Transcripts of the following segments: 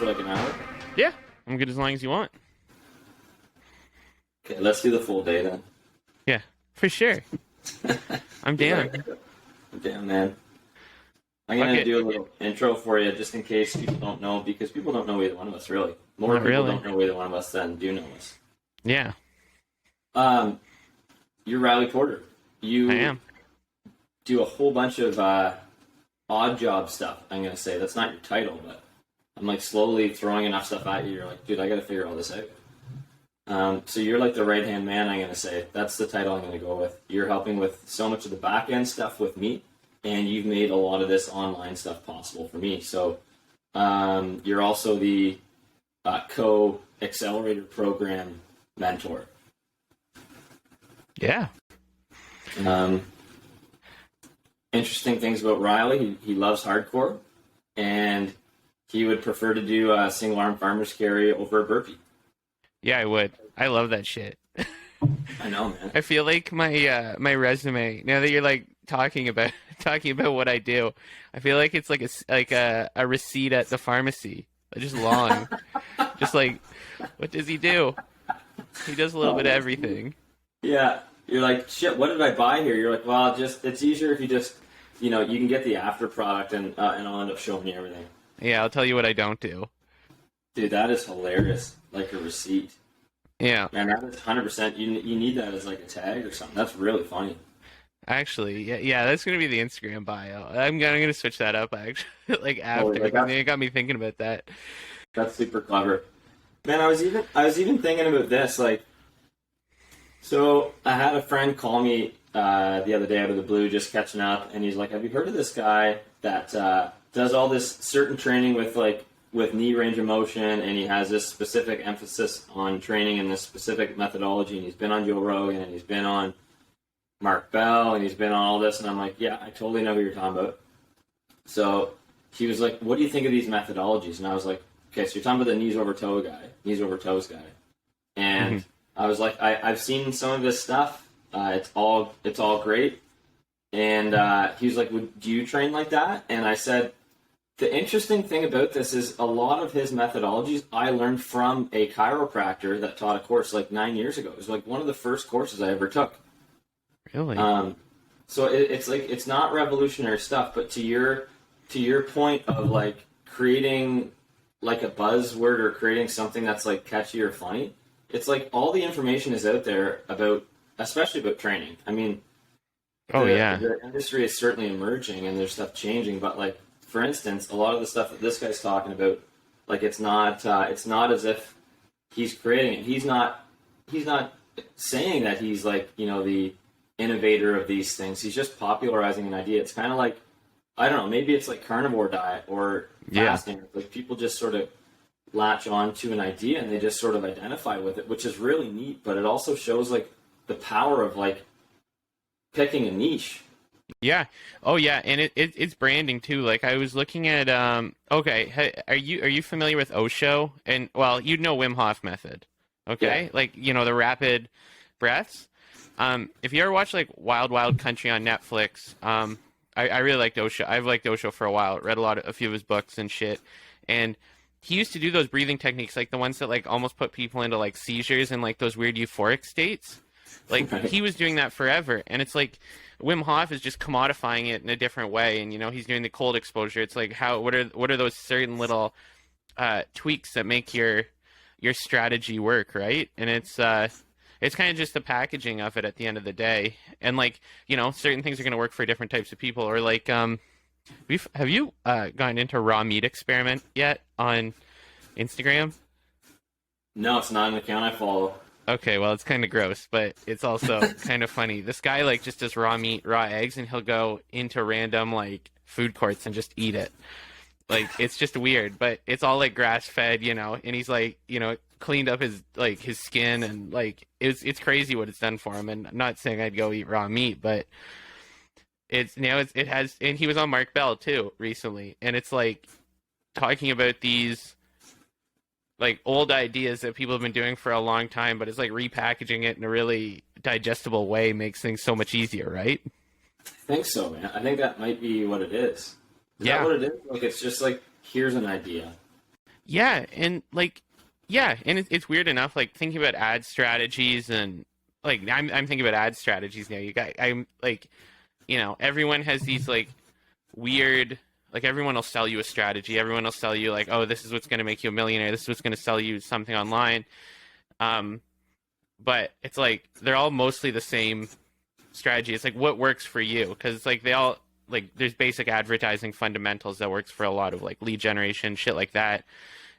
for like an hour? Yeah, I'm good as long as you want. Okay, let's do the full day then. Yeah, for sure. I'm down. Damn, man. I'm Fuck going to it. do a little intro for you just in case people don't know, because people don't know either one of us, really. More Not people really. don't know either one of us than do know us. Yeah, You're Reilly Porter. You I am. do a whole bunch of odd job stuff, I'm going to say. That's not your title, but I'm like slowly throwing enough stuff at you. You're like, dude, I got to figure all this out. So you're like the right-hand man, I'm going to say. That's the title I'm going to go with. You're helping with so much of the back-end stuff with me, and you've made a lot of this online stuff possible for me. So you're also the Accelerator Program mentor. Yeah. Interesting things about Reilly. He loves hardcore, and he would prefer to do a single-arm farmer's carry over a burpee. Yeah, I would. I love that shit. I know, man. I feel like my my resume, now that you're like talking about what I do, I feel like it's like a receipt at the pharmacy. Just long. Just like, what does he do? He does a little bit of everything. Yeah. You're like, shit, what did I buy here? You're like, well, it's easier if you just, you can get the after product and I'll end up showing you everything. Yeah, I'll tell you what I don't do. Dude, that is hilarious. Like a receipt. Yeah. Man, that is 100%. You need that as like a tag or something. That's really funny. Actually, yeah, that's gonna be the Instagram bio. I'm gonna switch that up actually, like after, because it got me thinking about that. That's super clever. Man, I was even thinking about this, like, so I had a friend call me the other day out of the blue, just catching up, and he's like, "Have you heard of this guy that does all this certain training with knee range of motion, and he has this specific emphasis on training and this specific methodology, and he's been on Joe Rogan, and he's been on Mark Bell, and he's been on all this," and I'm like, "Yeah, I totally know who you're talking about." So he was like, "What do you think of these methodologies?" And I was like, "Okay, so you're talking about the knees over toes guy," and I was like, I've seen some of this stuff. It's all great. And he was like, do you train like that? And I said, the interesting thing about this is a lot of his methodologies I learned from a chiropractor that taught a course like 9 years ago. It was like one of the first courses I ever took. Really? So it's like, it's not revolutionary stuff, but to your point of like creating like a buzzword or creating something that's like catchy or funny, it's like all the information is out there about, especially about training. I mean, the industry is certainly emerging and there's stuff changing, but like, for instance, a lot of the stuff that this guy's talking about, like it's not as if he's creating it. He's not saying that he's like, the innovator of these things. He's just popularizing an idea. It's kind of like, I don't know, maybe it's like carnivore diet or fasting. Like people just sort of latch on to an idea and they just sort of identify with it, which is really neat, but it also shows like the power of like picking a niche. Yeah. Oh yeah, and it's branding too. Like I was looking at okay, are you familiar with Osho? And well, you know Wim Hof method. Okay? Yeah. Like, the rapid breaths. If you ever watch like Wild Wild Country on Netflix, I really liked Osho. I've liked Osho for a while. Read a few of his books and shit. And he used to do those breathing techniques, like the ones that like almost put people into like seizures and like those weird euphoric states. Like he was doing that forever, and it's like Wim Hof is just commodifying it in a different way. And he's doing the cold exposure. It's like what are those certain little tweaks that make your strategy work, right? And it's kind of just the packaging of it at the end of the day. And like certain things are going to work for different types of people, or like have you gotten into raw meat experiment yet on Instagram? No, it's not an account I follow. Okay, well, it's kind of gross, but it's also kind of funny. This guy like just does raw meat, raw eggs, and he'll go into random like food courts and just eat it. Like it's just weird, but it's all like grass fed, and he's like, cleaned up his skin, and like it's crazy what it's done for him. And I'm not saying I'd go eat raw meat, but it has, and he was on Mark Bell too recently, and it's like talking about these like old ideas that people have been doing for a long time, but it's like repackaging it in a really digestible way makes things so much easier, right? I think so, man. I think that might be what it is. Is Yeah. that what it is? Like it's just like, here's an idea. Yeah, and like, yeah, and it's weird enough. Like thinking about ad strategies and like I'm thinking about ad strategies now. I'm like, everyone has these like weird. Like everyone will sell you a strategy. Everyone will sell you like, oh, this is what's going to make you a millionaire. This is what's going to sell you something online. Um, but it's like they're all mostly the same strategy. It's like what works for you because it's like they all like there's basic advertising fundamentals that works for a lot of like lead generation shit like that.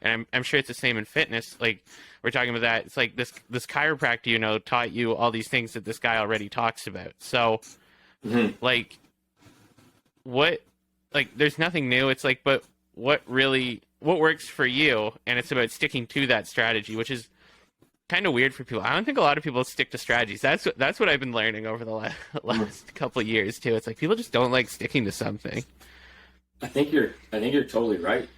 And I'm sure it's the same in fitness. Like we're talking about that. It's like this chiropractor, taught you all these things that this guy already talks about. So like what like there's nothing new. It's like but what works for you, and it's about sticking to that strategy, which is kind of weird for people. I don't think a lot of people stick to strategies. That's what I've been learning over the last couple of years too. It's like people just don't like sticking to something. I think you're totally right.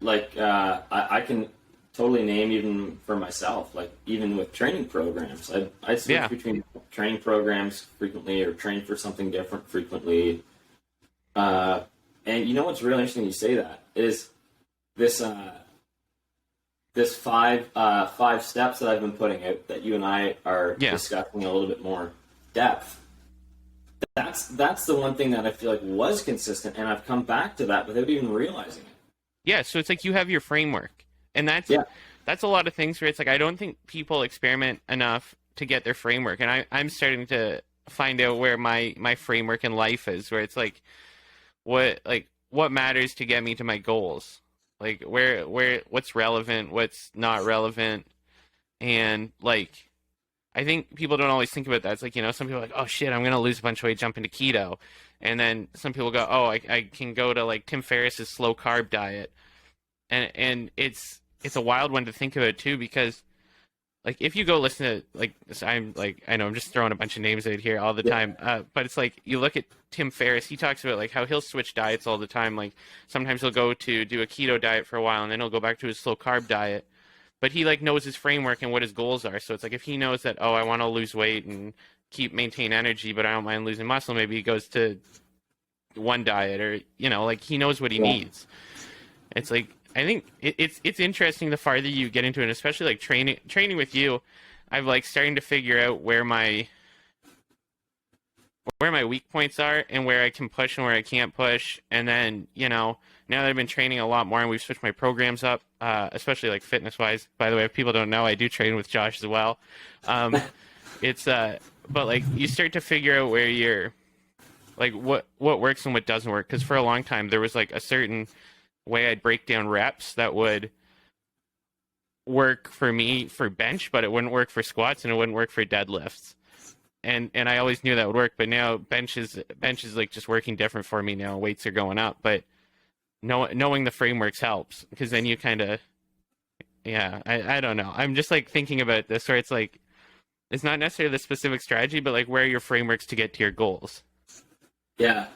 Like I can totally name even for myself, like even with training programs, I switch between training programs frequently or train for something different frequently. And you know what's really interesting? You say that is this this five steps that I've been putting out that you and I are discussing a little bit more depth. That's the one thing that I feel like was consistent, and I've come back to that without even realizing it. Yeah, so it's like you have your framework, and that's a lot of things where it's like I don't think people experiment enough to get their framework, and I'm starting to find out where my framework in life is, where it's like what matters to get me to my goals, like where what's relevant, what's not relevant, and like I think people don't always think about that. It's like some people are like, oh shit, I'm gonna lose a bunch of weight, jump into keto. And then some people go, oh, I can go to like Tim Ferriss's slow carb diet, and it's a wild one to think about too because like if you go listen to like I know I'm just throwing a bunch of names out here all the time, but it's like you look at Tim Ferriss, he talks about like how he'll switch diets all the time. Like sometimes he'll go to do a keto diet for a while and then he'll go back to his slow carb diet, but he like knows his framework and what his goals are. So it's like if he knows that I want to lose weight and maintain energy, but I don't mind losing muscle, maybe he goes to one diet or like he knows what he needs. It's like I think it's interesting the farther you get into it, especially like training with you. I'm like starting to figure out where my weak points are and where I can push and where I can't push. And then now that I've been training a lot more and we've switched my programs up, especially like fitness wise. By the way, if people don't know, I do train with Josh as well. It's but like you start to figure out where you're like what works and what doesn't work, because for a long time there was like a certain way I'd break down reps that would work for me for bench, but it wouldn't work for squats and it wouldn't work for deadlifts, and I always knew that would work, but now bench is like just working different for me now. Weights are going up, but knowing the frameworks helps, because then you kind of I don't know, I'm just like thinking about this where it's like it's not necessarily the specific strategy, but like where are your frameworks to get to your goals. Yeah.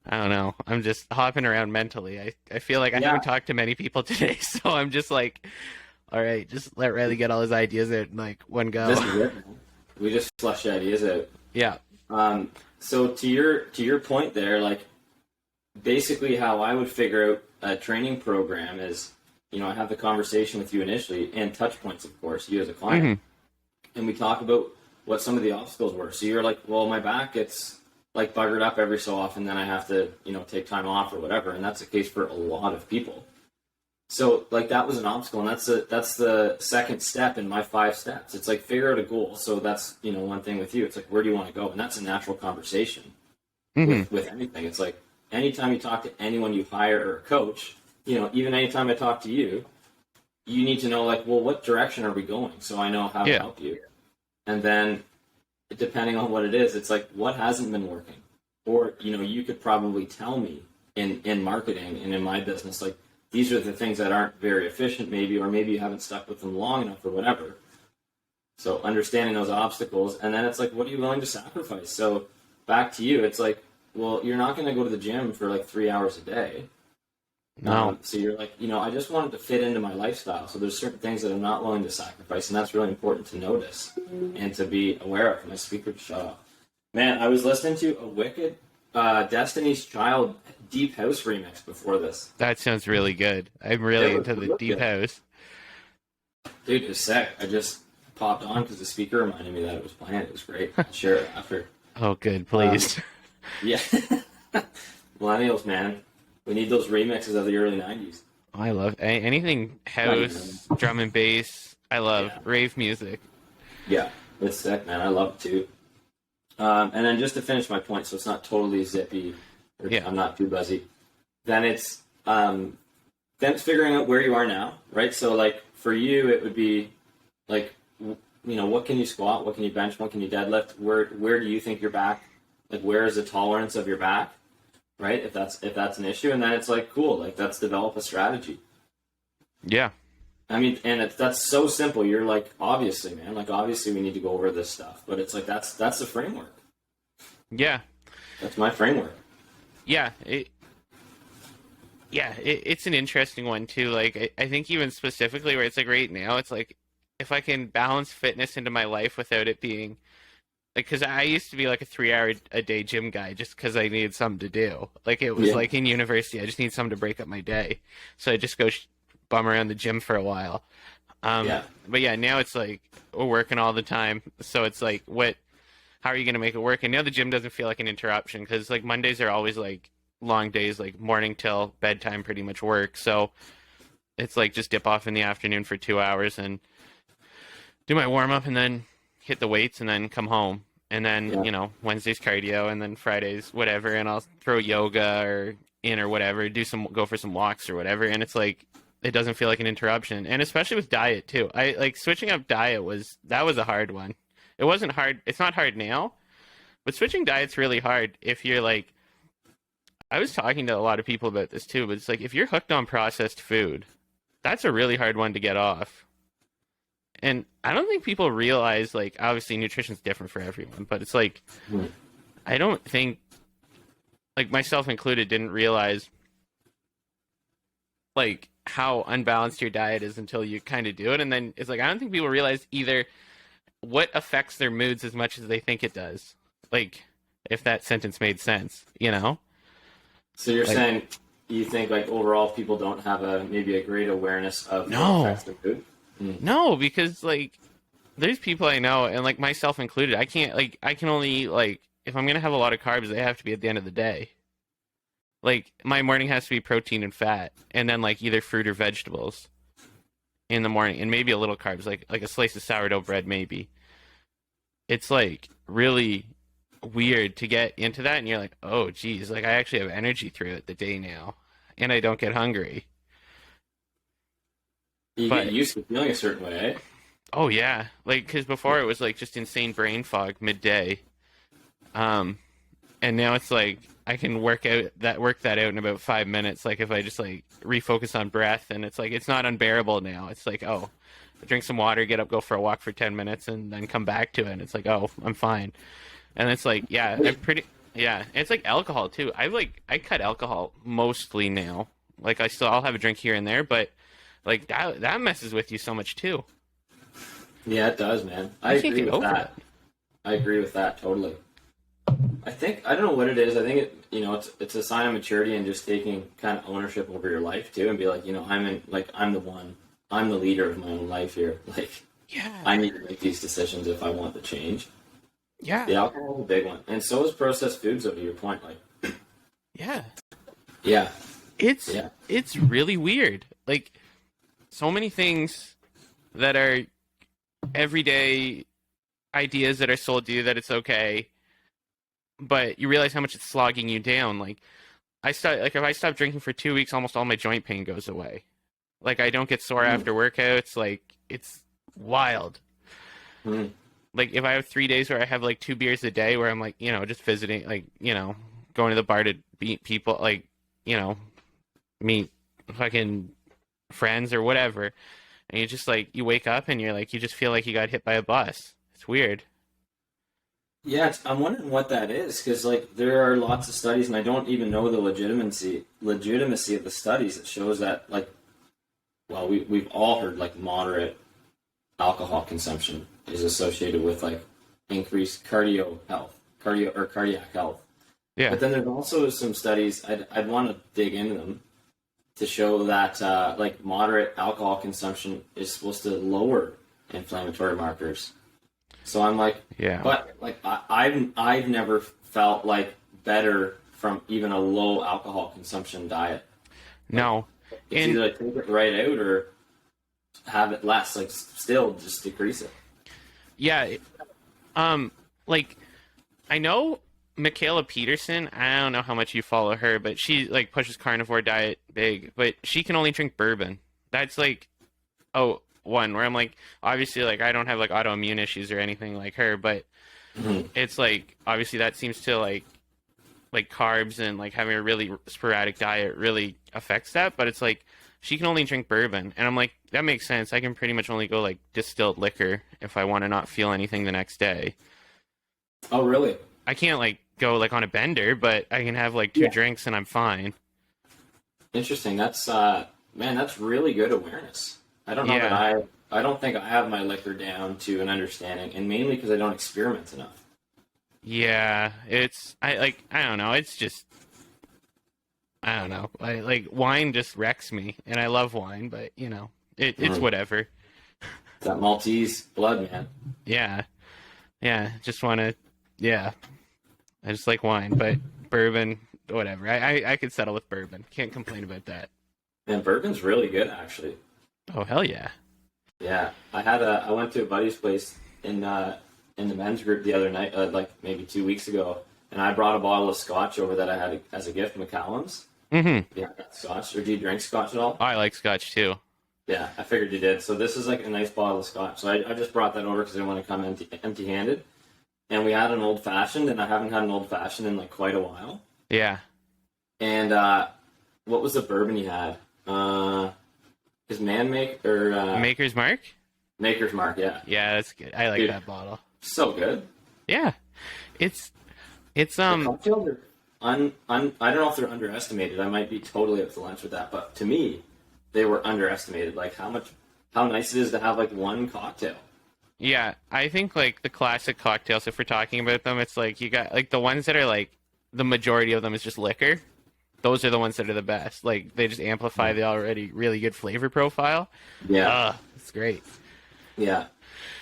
I don't know. I'm just hopping around mentally. I feel like I haven't talked to many people today, so I'm just like, all right, just let Reilly get all his ideas out in like one go. This is it. We just flush ideas out. Yeah. So to your point there, like basically how I would figure out a training program is, I have the conversation with you initially and touch points, of course, you as a client, and we talk about what some of the obstacles were. So you're like, well, my back, it's like buggered up every so often, then I have to, take time off or whatever. And that's the case for a lot of people. So like that was an obstacle, and that's the second step in my 5 steps. It's like figure out a goal. So that's, one thing with you. It's like, where do you want to go? And that's a natural conversation with anything. It's like anytime you talk to anyone you hire or coach, even anytime I talk to you, you need to know like, well, what direction are we going? So I know how to help you. And then depending on what it is, it's like, what hasn't been working? Or, you could probably tell me in marketing and in my business, like, these are the things that aren't very efficient maybe, or maybe you haven't stuck with them long enough or whatever. So understanding those obstacles, and then it's like, what are you willing to sacrifice? So back to you, it's like, well, you're not going to go to the gym for like 3 hours a day. No. So you're like, I just want it to fit into my lifestyle. So there's certain things that I'm not willing to sacrifice, and that's really important to notice and to be aware of. My speaker just shut off. Man, I was listening to a wicked Destiny's Child Deep House remix before this. That sounds really good. I'm really into the deep house. Dude, it was sick. I just popped on because the speaker reminded me that it was playing. It was great. I'll share it after. Oh, good, please. Yeah. Millennials, man. We need those remixes of the early 90s. I love anything house, drum and bass. I love rave music. Yeah, it's sick, man. I love it too. And then just to finish my point, so it's not totally zippy, or I'm not too buzzy. Then it's figuring out where you are now, right? So like for you, it would be like, what can you squat, what can you bench, what can you deadlift? Where do you think your back, like where is the tolerance of your back, right? If that's an issue, and then it's like cool, like let's develop a strategy. Yeah. I mean, and that's so simple. You're like, obviously, man, like obviously we need to go over this stuff, but it's like that's the framework. Yeah. That's my framework. Yeah. It's an interesting one too. Like I think even specifically where it's like right now, it's like if I can balance fitness into my life without it being like, because I used to be like a 3 hour a day gym guy just because I needed something to do. Like it was like in university, I just need something to break up my day, so I just go bum around the gym for a while. But yeah, now it's like we're working all the time, so it's like how are you going to make it work? And now the gym doesn't feel like an interruption because like Mondays are always like long days, like morning till bedtime pretty much work, so it's like just dip off in the afternoon for 2 hours and do my warm-up and then hit the weights and then come home, and then Wednesdays cardio, and then Fridays whatever, and I'll throw yoga or whatever, go for some walks or whatever, and it's like it doesn't feel like an interruption. And especially with diet too, I like switching up diet was a hard one. It wasn't hard, it's not hard now, but switching diet's really hard if you're like, I was talking to a lot of people about this too, but it's like if you're hooked on processed food, that's a really hard one to get off. And I don't think people realize, like, obviously nutrition's different for everyone, but it's like, I don't think, like myself included, didn't realize, like, how unbalanced your diet is until you kind of do it. And then it's like, I don't think people realize either what affects their moods as much as they think it does. Like, if that sentence made sense, So you're saying you think, like, overall people don't have maybe a great awareness of what affects their food? No, because like there's people I know, and like myself included, I can only, like, if I'm gonna have a lot of carbs, they have to be at the end of the day. Like my morning has to be protein and fat, and then like either fruit or vegetables in the morning, and maybe a little carbs, like a slice of sourdough bread maybe. It's like really weird to get into that, and you're like, oh geez, like I actually have energy throughout the day now, and I don't get hungry. You get used to feeling a certain way, eh? Oh yeah, like because before it was like just insane brain fog midday, and now it's like I can work that out in about 5 minutes. Like if I just like refocus on breath, and it's like it's not unbearable now. It's like, oh, drink some water, get up, go for a walk for 10 minutes, and then come back to it. And it's like, oh, I'm fine. And it's like, it's like alcohol too. I cut alcohol mostly now. Like I'll have a drink here and there, but like that messes with you so much too. Yeah, it does, man. I agree with that. I agree with that totally. I don't know what it is. I think it's a sign of maturity and just taking kind of ownership over your life too, and be like, I'm the leader of my own life here. Like, I need to make these decisions if I want the change. Yeah, the alcohol is a big one, and so is processed foods. To your point, like, it's really weird. Like, so many things that are everyday ideas that are sold to you that it's okay, but you realize how much it's slogging you down. Like if I stop drinking for 2 weeks, almost all my joint pain goes away. Like I don't get sore after workouts. Like it's wild. Like if I have 3 days where I have like 2 beers a day, where I'm like, just visiting, like, going to the bar to meet people, like, meet fucking friends or whatever, and you just like, you wake up and you're like, you just feel like you got hit by a bus. It's weird. Yeah, I'm wondering what that is, because like there are lots of studies, and I don't even know the legitimacy of the studies that shows that, like, well, we've all heard like moderate alcohol consumption is associated with like increased cardiac health. Yeah. But then there's also some studies I'd want to dig into them to show that like moderate alcohol consumption is supposed to lower inflammatory markers. So I'm like, Yeah. but like I've never felt like better from even a low alcohol consumption diet. Like, No. it's And either like take it right out or have it less. Like still just decrease it. yeah, like I know Michaela Peterson. I don't know how much you follow her, but she like pushes carnivore diet big, but she can only drink bourbon. That's like one where I'm like, obviously like I don't have like autoimmune issues or anything like her, but it's like obviously that seems to like carbs and like having a really sporadic diet really affects that, but it's like she can only drink bourbon, and I'm like, that makes sense. I can pretty much only go like distilled liquor if I want to not feel anything the next day. Oh, really? I can't like go like on a bender, but I can have like two drinks and I'm fine. Interesting. That's man, that's really good awareness. I don't know that Yeah. I don't think I have my liquor down to an understanding, and mainly because I don't experiment enough. Yeah, I don't know. It's just I don't know. Like wine just wrecks me, and I love wine, but you know, it's whatever. That Maltese blood, man. Yeah, yeah. Just want to. Yeah, I just like wine, but bourbon, whatever. I could settle with bourbon. Can't complain about that. And bourbon's really good, actually. Oh hell yeah. Yeah, I went to a buddy's place in the men's group the other night, like maybe 2 weeks ago, and I brought a bottle of scotch over that I had as a gift, Macallan's. Mm-hmm. Yeah, scotch. Or do you drink scotch at all? I like scotch too. Yeah, I figured you did. So this is like a nice bottle of scotch. So I just brought that over because I didn't want to come empty-handed. And we had an old fashioned, and I haven't had an old fashioned in like quite a while. Yeah. And what was the bourbon you had? His Maker's Mark. Maker's Mark, yeah. Yeah, that's good. I like Dude, that bottle. so good. Yeah, it's The cocktails are I don't know if they're underestimated. I might be totally up to lunch with that, but to me, they were underestimated. Like how nice it is to have like one cocktail. Yeah, I think like the classic cocktails, if we're talking about them, it's like you got like the ones that are like the majority of them is just liquor. Those are the ones that are the best. Like they just amplify the already really good flavor profile. Yeah, It's great. yeah.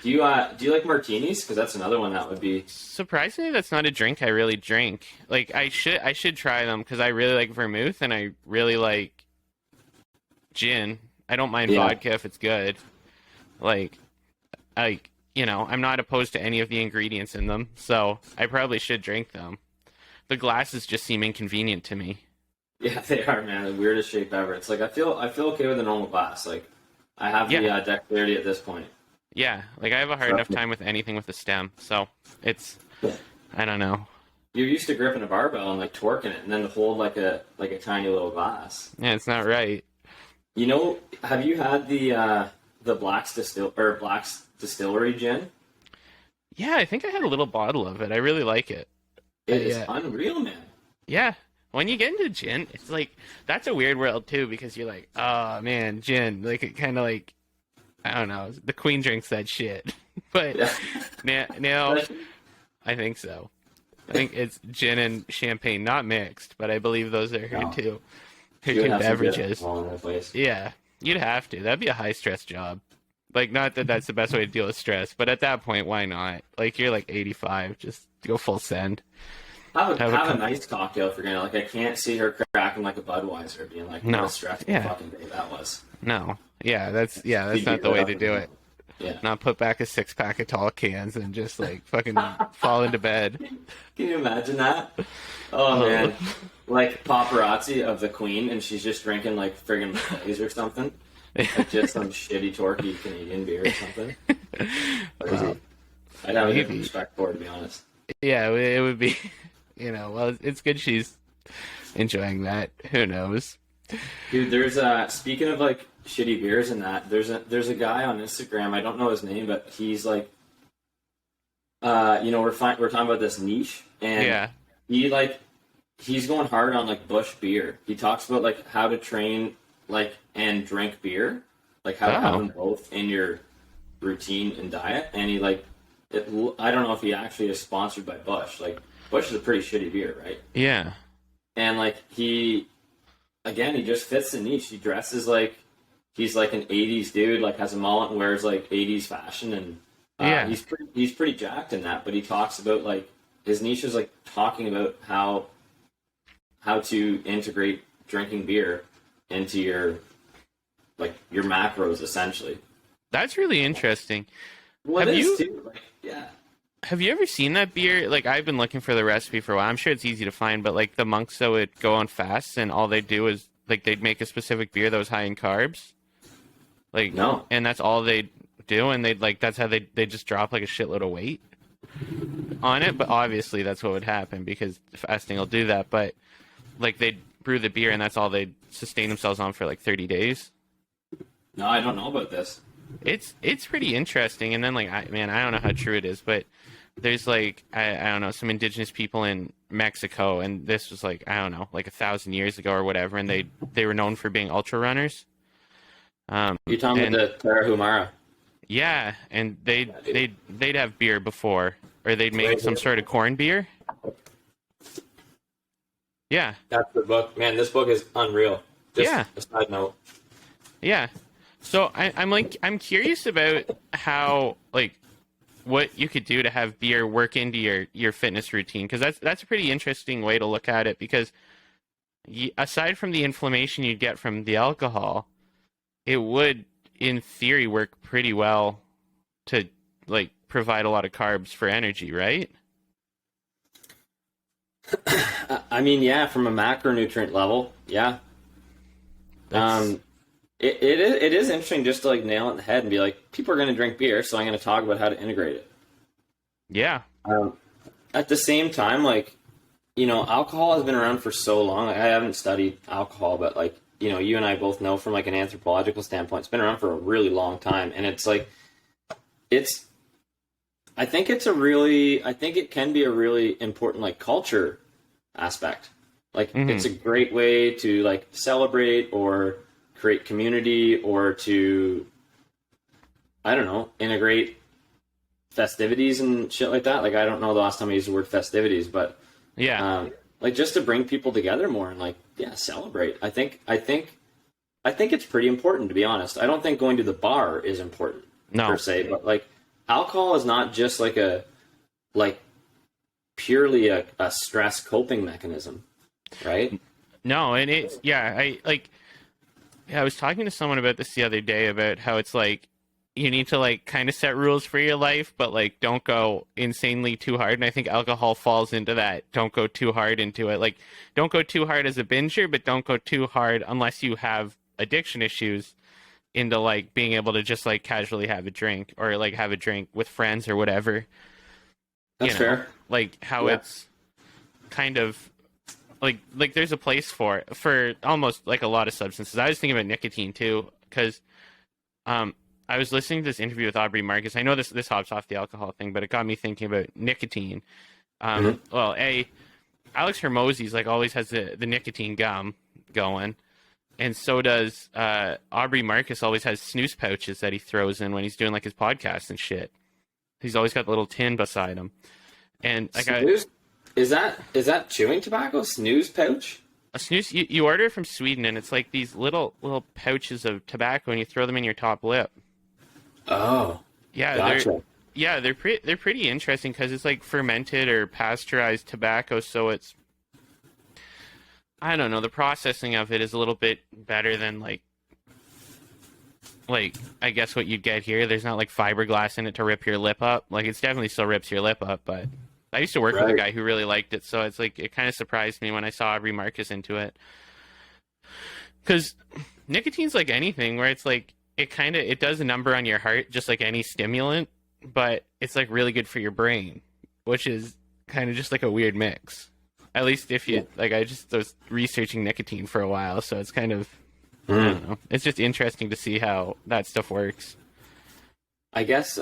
Do you like martinis? Because that's another one that would be. Surprisingly, that's not a drink I really drink. Like I should try them because I really like vermouth and I really like gin. I don't mind vodka if it's good. Like you know, I'm not opposed to any of the ingredients in them, so I probably should drink them. The glasses just seem inconvenient to me. Yeah, they are, man. The weirdest shape ever. It's like I feel okay with a normal glass. Like I have the dexterity at this point. Yeah, like I have a hard enough time with anything with a stem, so it's I don't know. You're used to gripping a barbell and like torquing it, and then to hold like a tiny little glass. Yeah, it's not right. You know, have you had the Black's Distillery gin? Yeah, I think I had a little bottle of it. I really like it. It is unreal, man. Yeah. When you get into gin, it's like that's a weird world too because you're like, oh man, gin. Like it kind of like I don't know. The Queen drinks that shit, but now I think so. I think it's gin and champagne, not mixed, but I believe those are her too. Her two beverages. Yeah, you'd have to. That'd be a high stress job. Like, not that that's the best way to deal with stress, but at that point, why not? Like, you're like 85, just go full send. Have a nice cocktail if you're gonna, like, I can't see her cracking like a Budweiser, being like, what a stressful fucking day that was. No. Yeah, that's not the way to do it. Yeah. Not put back a 6-pack of tall cans and just like fucking fall into bed. Can you imagine that? Oh man, like paparazzi of the Queen, and she's just drinking like friggin' Blaze or something, like just some shitty torquey Canadian beer or something. Wow. I'd have a different respect for it, to be honest. Yeah, it would be. You know, well, it's good she's enjoying that. Who knows? Dude, there's speaking of like shitty beers and that, there's a guy on Instagram, I don't know his name, but he's like you know, we're talking about this niche, and he's going hard on like Bush beer. He talks about like how to train like and drink beer, like how to have them both in your routine and diet, and he like I don't know if he actually is sponsored by Bush. Like Busch is a pretty shitty beer, right? Yeah. And like he just fits the niche. He dresses like he's like an '80s dude, like has a mullet and wears like '80s fashion, and Yeah. he's pretty jacked in that. But he talks about like his niche is like talking about how to integrate drinking beer into your macros essentially. That's really interesting. Well, Have it is you- too. Like, yeah. Have you ever seen that beer? Like, I've been looking for the recipe for a while. I'm sure it's easy to find, but like the monks that would go on fasts and all they'd do is like they'd make a specific beer that was high in carbs. Like, No. and that's all they'd do, and they'd like that's how they just drop like a shitload of weight on it. But obviously, that's what would happen because fasting will do that. But like they'd brew the beer, and that's all they'd sustain themselves on for like 30 days. No, I don't know about this. It's pretty interesting, and then like I don't know how true it is, but there's like I don't know, some indigenous people in Mexico, and this was like I don't know, like 1,000 years ago or whatever, and they were known for being ultra runners. You're talking about the Tarahumara. Yeah, and they'd have beer before, or they'd make Right some here. sort of corn beer. Yeah, That's the book. Man, this book is unreal. Just Yeah. a side note. yeah. So I'm curious about how like what you could do to have beer work into your fitness routine, because that's a pretty interesting way to look at it, because aside from the inflammation you'd get from the alcohol, it would in theory work pretty well to like provide a lot of carbs for energy, right? I mean, yeah, from a macronutrient level, yeah. That's- It is interesting just to like nail it in the head and be like, people are going to drink beer, so I'm going to talk about how to integrate it. yeah. At the same time, like, you know, alcohol has been around for so long. Like, I haven't studied alcohol, but like, you know, you and I both know from like an anthropological standpoint, it's been around for a really long time. And it's like, I think it can be a really important like culture aspect. Like, it's a great way to like celebrate or create community or to, I don't know, integrate festivities and shit like that. Like, I don't know the last time I used the word festivities, but Yeah. like just to bring people together more and like, yeah, celebrate. I think it's pretty important, to be honest. I don't think going to the bar is important No. per se, but like alcohol is not just like purely a stress coping mechanism, right? No, and it's I was talking to someone about this the other day about how it's like you need to like kind of set rules for your life, but like don't go insanely too hard. And I think alcohol falls into that. Don't go too hard into it. Like don't go too hard as a binger, but don't go too hard unless you have addiction issues into like being able to just like casually have a drink or like have a drink with friends or whatever. That's fair. Like how Yeah. it's kind of like there's a place for it for almost like a lot of substances. I was thinking about nicotine too, because I was listening to this interview with Aubrey Marcus. I know this hops off the alcohol thing, but it got me thinking about nicotine. Well, Alex Hermosil's like always has the nicotine gum going, and so does Aubrey Marcus always has snooze pouches that he throws in when he's doing like his podcast and shit. He's always got the little tin beside him, and like Snooze? Is that chewing tobacco? Snooze pouch? a snooze, you order it from Sweden, and it's like these little pouches of tobacco, and you throw them in your top lip. Oh, Yeah, gotcha. they're pretty interesting because it's like fermented or pasteurized tobacco, so it's I don't know, the processing of it is a little bit better than like I guess what you'd get here. There's not like fiberglass in it to rip your lip up. Like it's definitely still rips your lip up, but I used to work with a Right. guy who really liked it, so it's like it kind of surprised me when I saw Aubrey Marcus into it. Because nicotine's like anything, where it's like it does a number on your heart, just like any stimulant, but it's like really good for your brain, which is kind of just like a weird mix. At least if you like, I just was researching nicotine for a while, so it's kind of I don't know. It's just interesting to see how that stuff works. I guess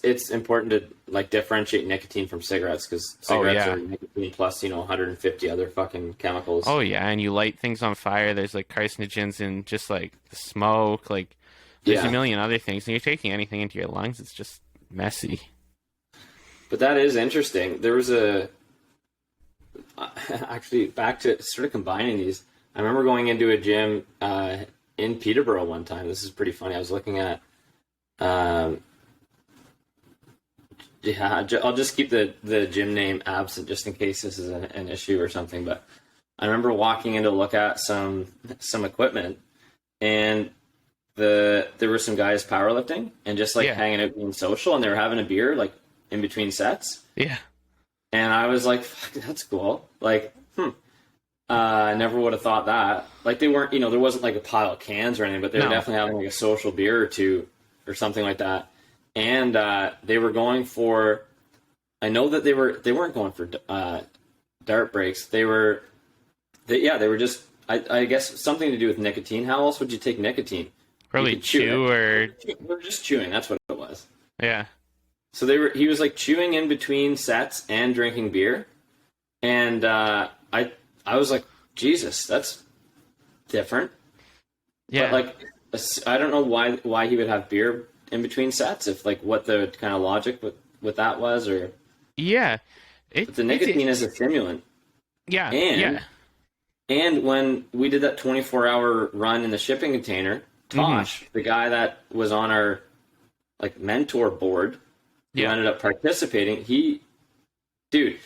it's important to like differentiate nicotine from cigarettes because cigarettes yeah. are nicotine plus 150 other fucking chemicals. Oh yeah, and you light things on fire. There's like carcinogens in just like the smoke. Like there's Yeah. a million other things, and you're taking anything into your lungs. It's just messy. But that is interesting. There was a actually, back to sort of combining these. I remember going into a gym in Peterborough one time. This is pretty funny. I was looking at, I'll just keep the gym name absent just in case this is an issue or something. But I remember walking in to look at some equipment, and there were some guys powerlifting and just like hanging out being social, and they were having a beer like in between sets. Yeah. And I was like, fuck, that's cool. Like, I never would have thought that. Like, they weren't, there wasn't like a pile of cans or anything, but they were definitely having like a social beer or two or something like that. And they were going for, I know that they weren't going for dart breaks. They were just, I guess something to do with nicotine. How else would you take nicotine? Probably chew or... They were just chewing. That's what it was. Yeah. So he was like chewing in between sets and drinking beer. And I was like, Jesus, that's different. Yeah. But like, I don't know why he would have beer in between sets, if like what the kind of logic with that was, or... Yeah. But the nicotine is a stimulant. Yeah. And when we did that 24-hour run in the shipping container, Tosh, the guy that was on our like mentor board, who ended up participating, dude,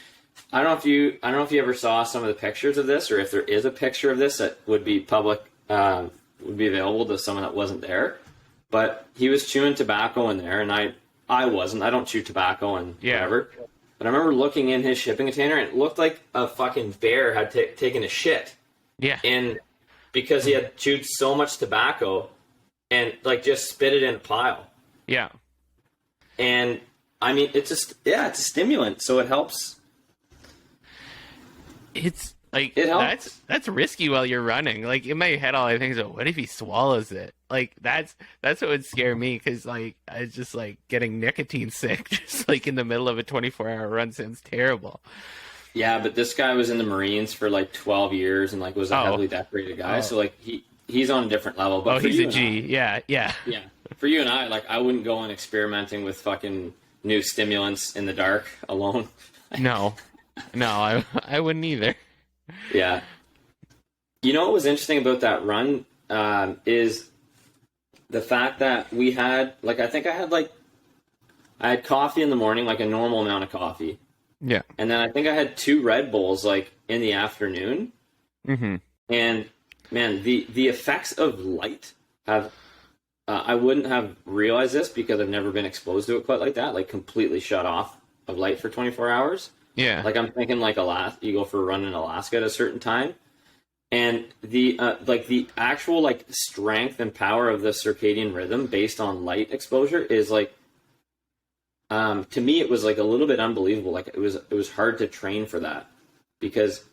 I don't know if you ever saw some of the pictures of this, or if there is a picture of this that would be public, would be available to someone that wasn't there. But he was chewing tobacco in there, and I wasn't. I don't chew tobacco and whatever. But I remember looking in his shipping container, and it looked like a fucking bear had taken a shit. Yeah. And because he had chewed so much tobacco and like just spit it in a pile. Yeah. And I mean, it's a stimulant, so it helps. It's like, it helps. That's risky while you're running. Like, in my head, all I think is, what if he swallows it? Like, that's what would scare me, because like, I just like getting nicotine sick just like in the middle of a 24-hour run sounds terrible. Yeah, but this guy was in the Marines for like 12 years and like was a heavily decorated guy, so like he's on a different level. But he's a G. Yeah. For you and I, like, I wouldn't go on experimenting with fucking new stimulants in the dark alone. No, I wouldn't either. Yeah. You know what was interesting about that run is the fact that we had, like, I think I had coffee in the morning, like a normal amount of coffee. Yeah. And then I think I had 2 Red Bulls, like, in the afternoon. Mm-hmm. And, man, the effects of light have... I wouldn't have realized this because I've never been exposed to it quite like that, like completely shut off of light for 24 hours. Yeah. Like, I'm thinking like you go for a run in Alaska at a certain time, and the actual like strength and power of the circadian rhythm based on light exposure is like, to me it was like a little bit unbelievable. Like it was hard to train for that, because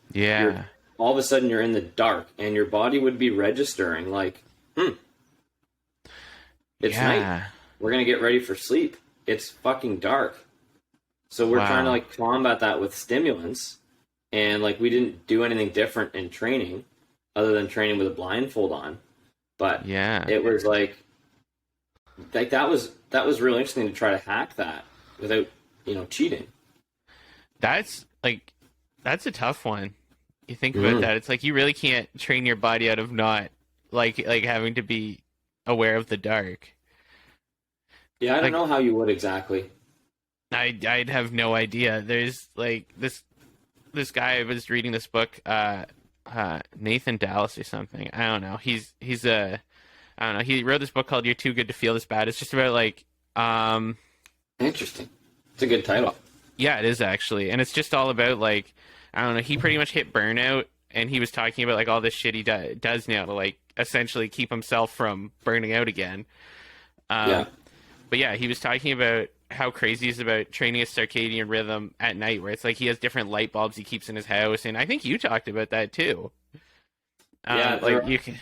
all of a sudden you're in the dark and your body would be registering like, it's night. We're going to get ready for sleep. It's fucking dark. So we're trying to like combat that with stimulants. And like, we didn't do anything different in training other than training with a blindfold on. But it was like that was really interesting to try to hack that without, cheating. That's a tough one. You think about that. It's like, you really can't train your body out of not like having to be aware of the dark. Yeah, I don't know how you would exactly. I'd have no idea. There's like this guy, I was reading this book, Nathan Dallas or something. I don't know. He's I don't know. He wrote this book called "You're Too Good to Feel This Bad." It's just about like interesting. It's a good title. Yeah, it is actually, and it's just all about like, I don't know. He pretty much hit burnout, and he was talking about like all this shit he does now to like essentially keep himself from burning out again. But yeah, he was talking about how crazy he is about training a circadian rhythm at night, where it's like he has different light bulbs he keeps in his house, and I think you talked about that too. Like you can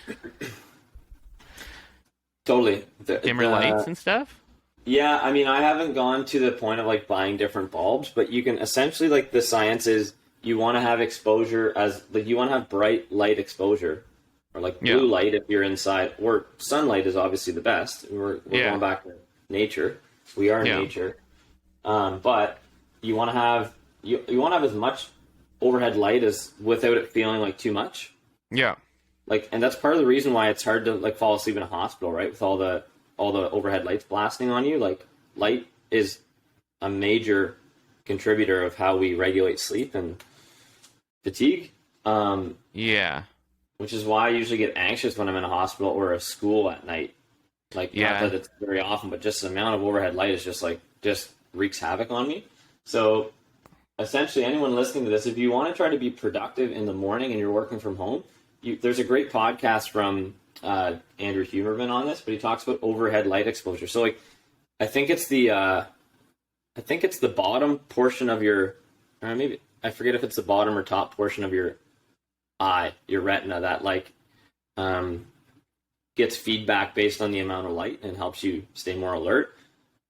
totally dimmer lights and stuff. Yeah, I mean, I haven't gone to the point of like buying different bulbs, but you can essentially, like, the science is you want to have exposure as like you want to have bright light exposure, or like blue light if you're inside, or sunlight is obviously the best. We're going back to nature. We are nature. But you want to have as much overhead light is without it feeling like too much. Yeah. Like, and that's part of the reason why it's hard to like fall asleep in a hospital, right? With all the overhead lights blasting on you. Like, light is a major contributor of how we regulate sleep and fatigue. Yeah. Which is why I usually get anxious when I'm in a hospital or a school at night. Like, not that it's very often, but just the amount of overhead light is just wreaks havoc on me. So essentially, anyone listening to this, if you want to try to be productive in the morning and you're working from home, there's a great podcast from Andrew Huberman on this, but he talks about overhead light exposure. So like, I think it's the bottom portion of your, or maybe I forget if it's the bottom or top portion of your eye, your retina, that like gets feedback based on the amount of light and helps you stay more alert.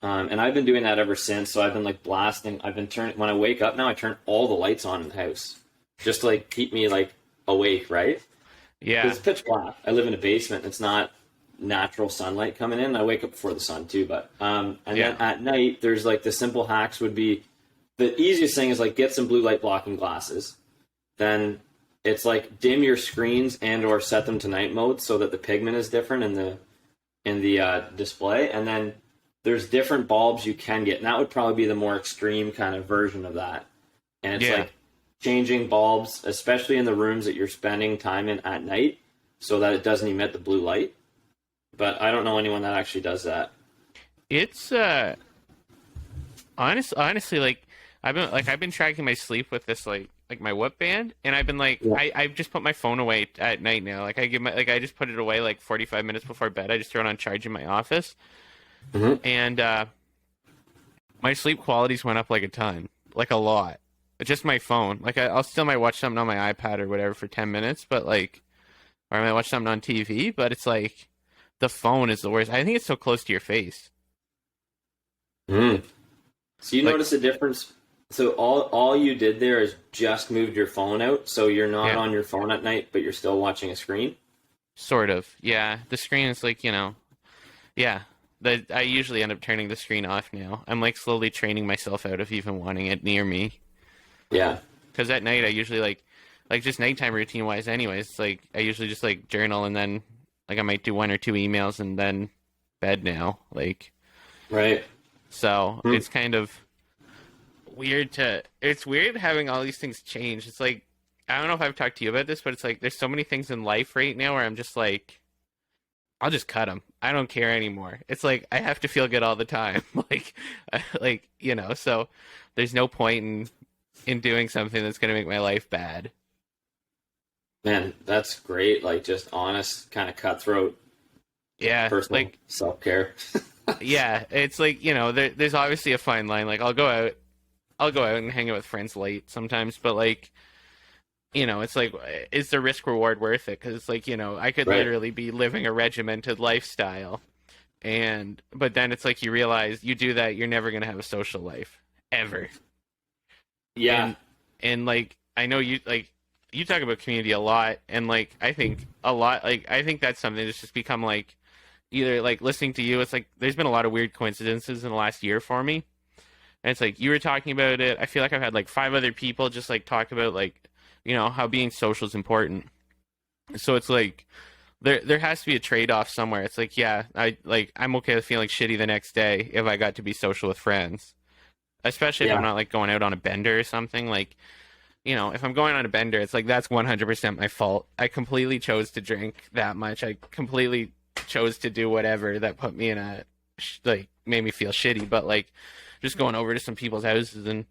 And I've been doing that ever since. So I've been like blasting. I've been turning, when I wake up now, I turn all the lights on in the house just to like keep me like awake, right? Yeah. It's pitch black. I live in a basement. It's not natural sunlight coming in. I wake up before the sun too, but then at night, there's like the simple hacks would be, the easiest thing is like get some blue light blocking glasses. Then it's like dim your screens and or set them to night mode so that the pigment is different in the display. And then there's different bulbs you can get, and that would probably be the more extreme kind of version of that. And it's like changing bulbs, especially in the rooms that you're spending time in at night, so that it doesn't emit the blue light. But I don't know anyone that actually does that. It's honestly, like I've been tracking my sleep with this like my Whoop band, and I've been like I've just put my phone away at night now. Like I just put it away like 45 minutes before bed. I just throw it on charge in my office, and my sleep qualities went up like a ton, like a lot. Just my phone. Like I'll still might watch something on my iPad or whatever for 10 minutes, but like, or I might watch something on TV. But it's like the phone is the worst. I think it's so close to your face. So you Like, notice a difference. So all you did there is just moved your phone out, so you're not on your phone at night, but you're still watching a screen? Sort of, yeah. The screen is like, yeah. I usually end up turning the screen off now. I'm like slowly training myself out of even wanting it near me. Yeah. Because at night I usually like just nighttime routine wise anyways, it's like I usually just like journal and then like I might do 1 or 2 emails and then bed now. Like, right. So it's kind of it's weird having all these things change. It's like, I don't know if I've talked to you about this, but it's like there's so many things in life right now where I'm just like, I'll just cut them. I don't care anymore. It's like I have to feel good all the time. So there's no point in doing something that's going to make my life bad. Man, that's great. Like, just honest, kind of cutthroat. Yeah, personal self-care. Yeah, it's like, there's obviously a fine line. Like I'll go out and hang out with friends late sometimes, but like, it's like, is the risk reward worth it? Because it's like, I could literally be living a regimented lifestyle, but then it's like you realize you do that, you're never gonna have a social life ever. Yeah, and like I know you talk about community a lot, and like I think a lot, like I think that's something that's just become like, either like listening to you, it's like there's been a lot of weird coincidences in the last year for me, and it's like you were talking about it. I feel like I've had like 5 other people just like talk about like, how being social is important. So it's like there has to be a trade-off somewhere. It's like, yeah, I'm okay with feeling shitty the next day if I got to be social with friends, especially if I'm not like going out on a bender or something. Like, if I'm going on a bender, it's like that's 100% my fault. I completely chose to drink that much. I completely chose to do whatever that put me in made me feel shitty. But like just going over to some people's houses and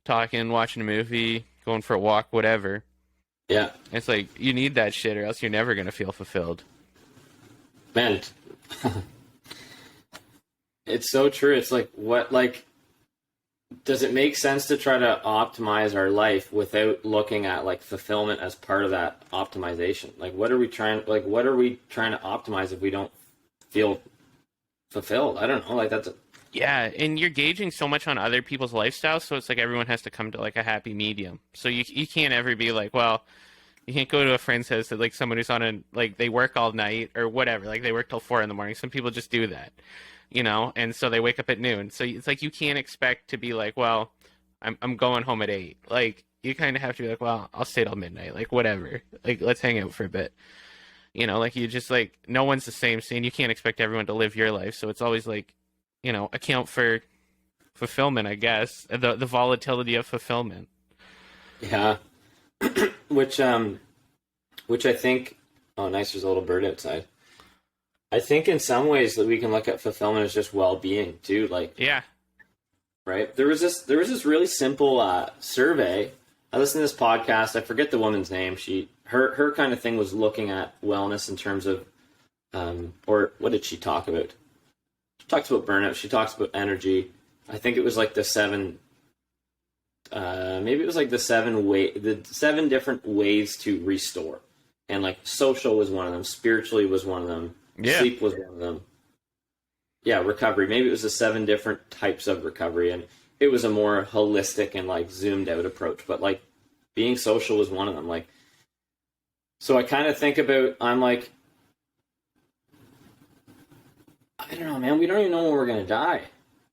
talking, watching a movie, going for a walk, whatever. Yeah. It's like you need that shit or else you're never going to feel fulfilled. Man, it's so true. It's like, does it make sense to try to optimize our life without looking at like fulfillment as part of that optimization? Like, what are we trying to optimize if we don't feel fulfilled? I don't know. Like, yeah, and you're gauging so much on other people's lifestyles, so it's like everyone has to come to like a happy medium. So you can't ever be like, well, you can't go to a friend's house that like someone who's they work all night or whatever, like they work till 4 a.m. Some people just do that, and so they wake up at noon. So it's like you can't expect to be like, well, I'm going home at 8. Like you kind of have to be like, well, I'll stay till midnight, like whatever, like let's hang out for a bit. You know, like you just like no one's the same, and you can't expect everyone to live your life. So it's always like, you know, account for fulfillment, I guess, the volatility of fulfillment. Yeah. which which I think. Oh, nice. There's a little bird outside. I think in some ways that we can look at fulfillment as just well-being too. Like, Yeah. right? There was this really simple survey. I listened to this podcast. I forget the woman's name. Her kind of thing was looking at wellness in terms of, or what did she talk about? She talks about burnout. She talks about energy. I think it was like the seven. Maybe it was like the seven different ways to restore, and like social was one of them. Spiritually was one of them. Yeah. Sleep was one of them. Yeah, recovery. Maybe it was the 7 different types of recovery, and it was a more holistic and like zoomed out approach. But like being social was one of them. Like, so I kind of think about, I'm like, I don't know, man. We don't even know when we're gonna die.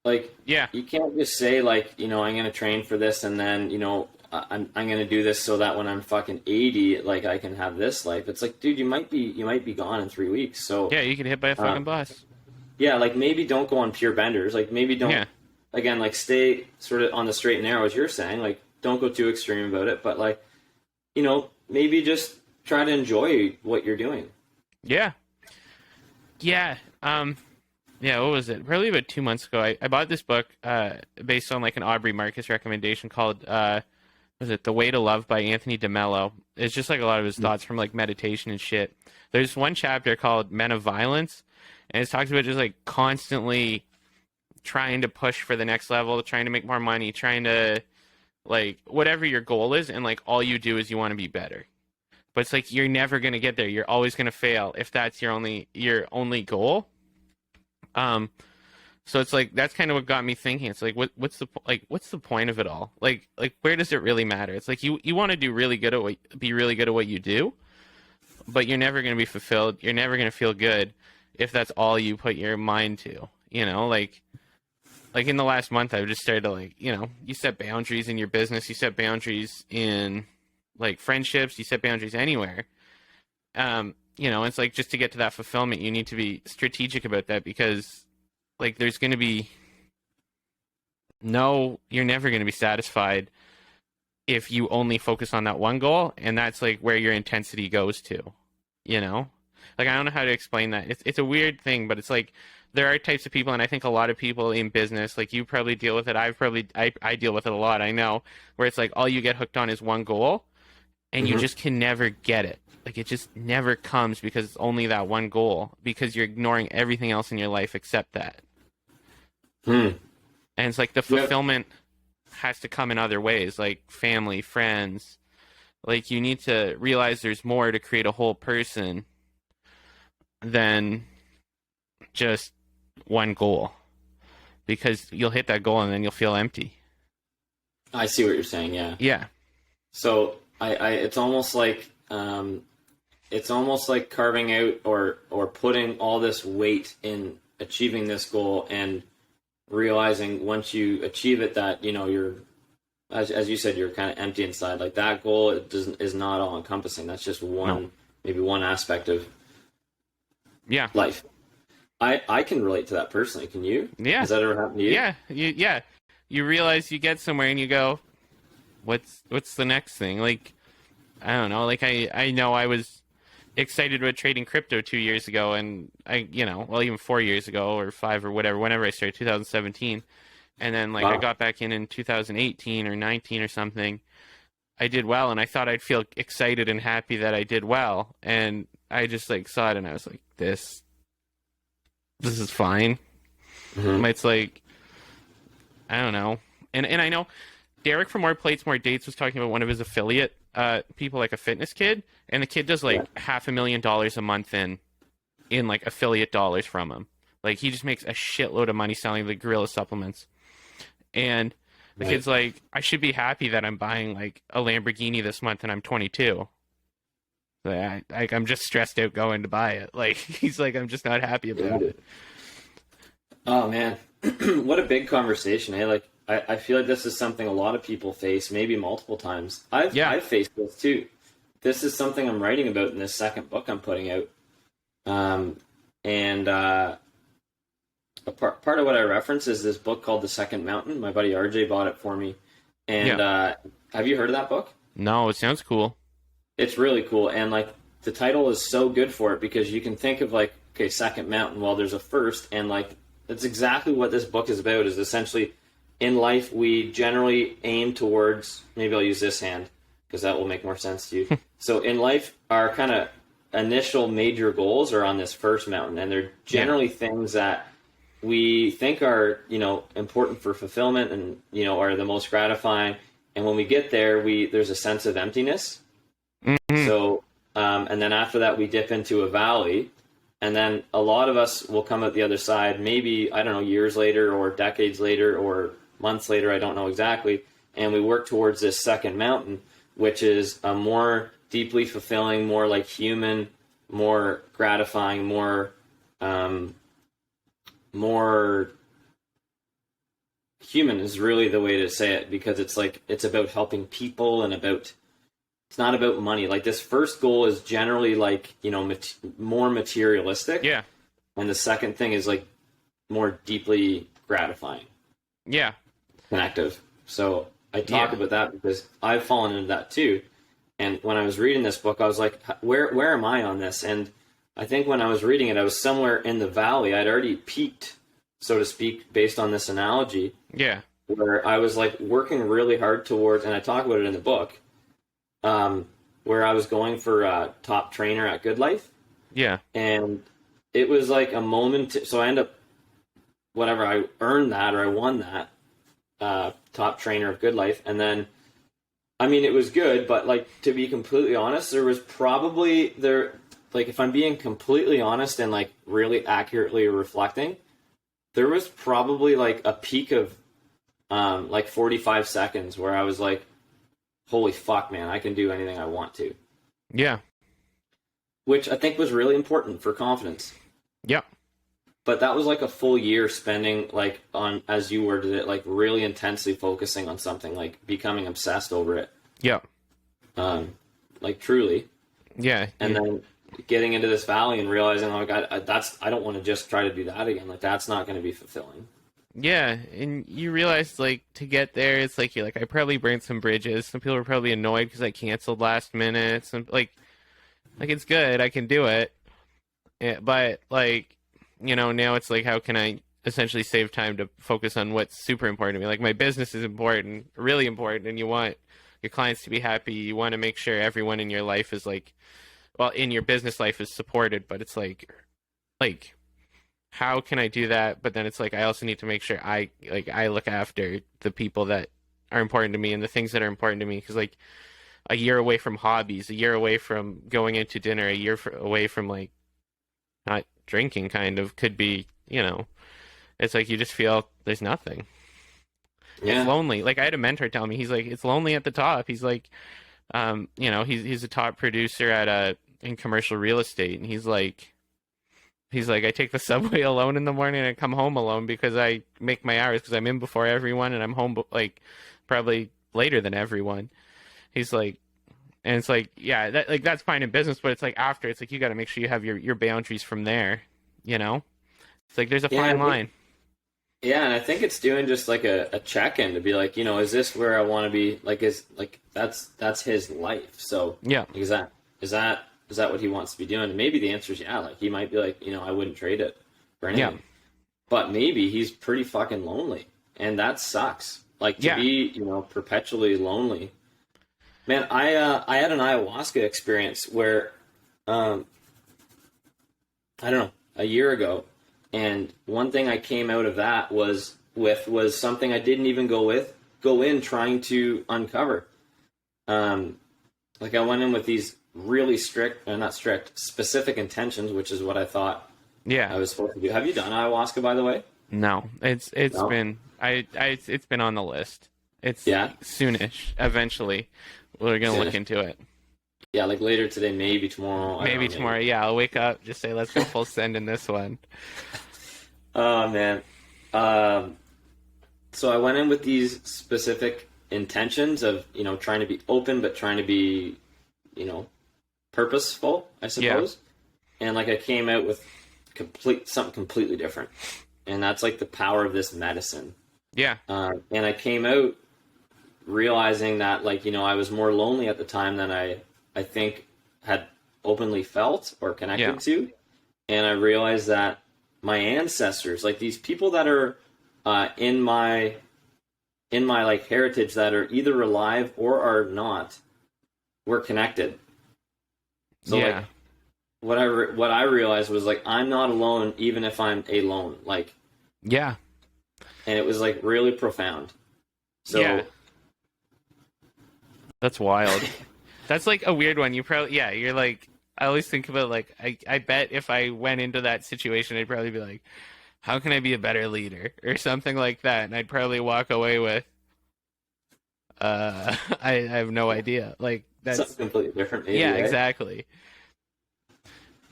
Like, Yeah. you can't just say like, you know, I'm gonna train for this, and then, you know, I'm gonna do this so that when I'm fucking 80, like I can have this life. It's like, dude, you might be gone in 3 weeks. So Yeah, you get hit by a fucking bus. yeah, like maybe don't go on pure benders. Like maybe don't, Yeah. again, like stay sort of on the straight and narrow as you're saying. Like don't go too extreme about it, but like, you know, maybe just try to enjoy what you're doing. Yeah. Yeah. Yeah, what was it? Probably about 2 months ago, I bought this book based on like an Aubrey Marcus recommendation called was it The Way to Love by Anthony DeMello. It's just like a lot of his thoughts from like meditation and shit. There's one chapter called Men of Violence, and it talks about just like constantly trying to push for the next level, trying to make more money, trying to like whatever your goal is, and like all you do is you want to be better. But it's like you're never gonna get there. You're always gonna fail if that's your only goal. So it's like that's kind of what got me thinking. It's like what's the point of it all? Like where does it really matter? It's like you want to do really good at be really good at what you do, but you're never going to be fulfilled. You're never going to feel good if that's all you put your mind to. You know, like in the last month, I've just started to like, you know, you set boundaries in your business, you set boundaries in like friendships, you set boundaries anywhere. You know, it's like just to get to that fulfillment, you need to be strategic about that because like there's going to be you're never going to be satisfied if you only focus on that one goal, and that's like where your intensity goes to, you know? Like I don't know how to explain that. It's a weird thing, but it's like there are types of people, and I think a lot of people in business, like you probably deal with it. I deal with it a lot. I know where it's like all you get hooked on is one goal, and you just can never get it. Like it just never comes because it's only that one goal because you're ignoring everything else in your life except that. And it's like the fulfillment has to come in other ways, like family, friends. Like you need to realize there's more to create a whole person than just one goal, because you'll hit that goal and then you'll feel empty. I see what you're saying. Yeah. Yeah. So it's almost like carving out or putting all this weight in achieving this goal, and realizing once you achieve it that, you know, you're, as you said, you're kind of empty inside. Like that goal is not all encompassing. That's just maybe one aspect of life. I can relate to that personally. Can you? Yeah. Has that ever happened to you? Yeah. You realize you get somewhere and you go, what's the next thing? Like, I don't know. Like I know I was excited about trading crypto 2 years ago, and even 4 years ago or 5 or whatever, whenever I started, 2017, and then I got back in 2018 or 19 or something. I did well, and I thought I'd feel excited and happy that I did well, and I just saw it and I was like, this is fine. It's like, I don't know, and I know Derek from More Plates More Dates was talking about one of his affiliate people, like a fitness kid, and the kid does $500,000 a month in like affiliate dollars from him. Like he just makes a shitload of money selling the gorilla supplements, and the kid's like, I should be happy that I'm buying like a Lamborghini this month and I'm 22. I'm just stressed out going to buy it. Like he's like, I'm just not happy about it. Oh man, what a big conversation, eh? Like I feel like this is something a lot of people face, maybe multiple times. I've faced this too. This is something I'm writing about in this second book I'm putting out. And a part of what I reference is this book called The Second Mountain. My buddy RJ bought it for me. And have you heard of that book? No, it sounds cool. It's really cool. And like the title is so good for it because you can think of like, okay, second mountain. Well, there's a first. And like, that's exactly what this book is about, is essentially in life, we generally aim towards, maybe I'll use this hand because that will make more sense to you. So in life, our kind of initial major goals are on this first mountain. And they're generally things that we think are, important for fulfillment and, are the most gratifying. And when we get there, there's a sense of emptiness. Mm-hmm. So, and then after that, we dip into a valley. And then a lot of us will come out the other side, maybe, I don't know, years later or decades later or months later, I don't know exactly. And we work towards this second mountain, which is a more deeply fulfilling, more like human, more gratifying, more human is really the way to say it, because it's about helping people and it's not about money. Like this first goal is generally like, more materialistic. Yeah. And the second thing is like more deeply gratifying. Yeah. Connective. So I talk about that because I've fallen into that too. And when I was reading this book, I was like, where am I on this? And I think when I was reading it, I was somewhere in the valley. I'd already peaked, so to speak, based on this analogy. Yeah. Where I was like working really hard towards, and I talk about it in the book, where I was going for a top trainer at Good Life. Yeah. And it was like a moment. So I end up, I earned that or I won that top trainer of Good Life. And then, I mean, it was good, but like, to be completely honest, there was probably like, if I'm being completely honest and like really accurately reflecting, there was probably like a peak of like 45 seconds where I was like, holy fuck, man, I can do anything I want to. Yeah. Which I think was really important for confidence. Yeah. But that was like a full year spending like on, as you worded it, like really intensely focusing on something, like becoming obsessed over it. Yeah. Like truly. Yeah. And then getting into this valley and realizing, like, I don't want to just try to do that again. Like, that's not going to be fulfilling. Yeah, and you realize, like, to get there, it's like, you're like, I probably burned some bridges. Some people are probably annoyed because I canceled last minute. Some, like, it's good. I can do it. Yeah, but, like, now it's like, how can I essentially save time to focus on what's super important to me? Like, my business is important, really important, and you want your clients to be happy. You want to make sure everyone in your life is, like, well, in your business life is supported, but it's like, how can I do that? But then it's like, I also need to make sure I look after the people that are important to me and the things that are important to me. Because like a year away from hobbies, a year away from going into dinner, a year away from like not drinking kind of could be, it's like you just feel there's nothing. Yeah. It's lonely. Like I had a mentor tell me, he's like, it's lonely at the top. He's like, he's a top producer in commercial real estate. And he's like, I take the subway alone in the morning and I come home alone because I make my hours because I'm in before everyone and I'm home like probably later than everyone. He's like, and it's like, yeah, that's fine in business, but it's like after, it's like you got to make sure you have your boundaries from there. It's like there's a fine line. Yeah, and I think it's doing just like a check-in to be like, is this where I want to be? Like, that's his life. So yeah, is that what he wants to be doing? And maybe the answer is yeah. Like he might be like, I wouldn't trade it for anything. Yeah. But maybe he's pretty fucking lonely, and that sucks. Like to be, perpetually lonely. Man, I had an ayahuasca experience where, I don't know, a year ago, and one thing I came out of that was something I didn't even go in trying to uncover. Like I went in with these really specific intentions, which is what I thought I was supposed to do. Have you done ayahuasca, by the way? No, it's been it's been on the list. It's soonish. Eventually, we're gonna look into it. Yeah, like later today, maybe tomorrow. Maybe tomorrow. Yeah, I'll wake up, just say let's go full send in this one. Oh man, So I went in with these specific intentions of, trying to be open, but trying to be, you know, purposeful, I Yeah. suppose. And like I came out with something completely different. And that's like the power of this medicine. Yeah. And I came out realizing that, like, I was more lonely at the time than I think had openly felt or Yeah. connected to. And I realized that my ancestors, like these people that are in my like heritage that are either alive or are not, were connected. So Yeah. like what I realized was like I'm not alone even if I'm alone. Like, Yeah. and it was like really profound. So Yeah. That's wild. That's like a weird one. You probably, yeah, you're like, I always think about like, I bet if I went into that situation, I'd probably be like, how can I be a better leader or something like that? And I'd probably walk away with, I have no idea. Like something that's, completely different, maybe, yeah, right? exactly.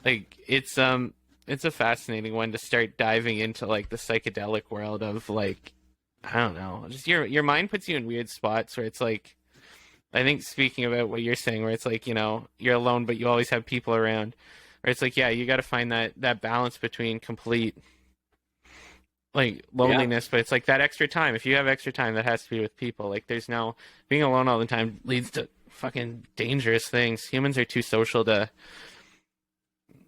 Like it's a fascinating one to start diving into like the psychedelic world of like, I don't know, just your mind puts you in weird spots where it's like, I think speaking about what you're saying, where it's like, you're alone, but you always have people around. Where it's like, yeah, you got to find that balance between complete like Yeah. loneliness, but it's like that extra time. If you have extra time, that has to be with people. Like, there's no being alone all the time leads to fucking dangerous things. Humans are too social to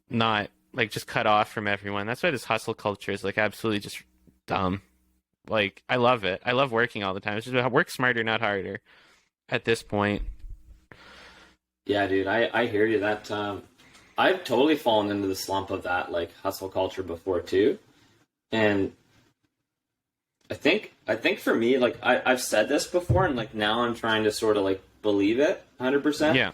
not like just cut off from everyone. That's why this hustle culture is like absolutely just dumb. Like, I love it. I love working all the time. It's just work smarter, not harder. At this point. Yeah, dude, I hear you. That I've totally fallen into the slump of that like hustle culture before too. And I think for me, like I've said this before, and like now I'm trying to sort of like believe it 100%. Yeah.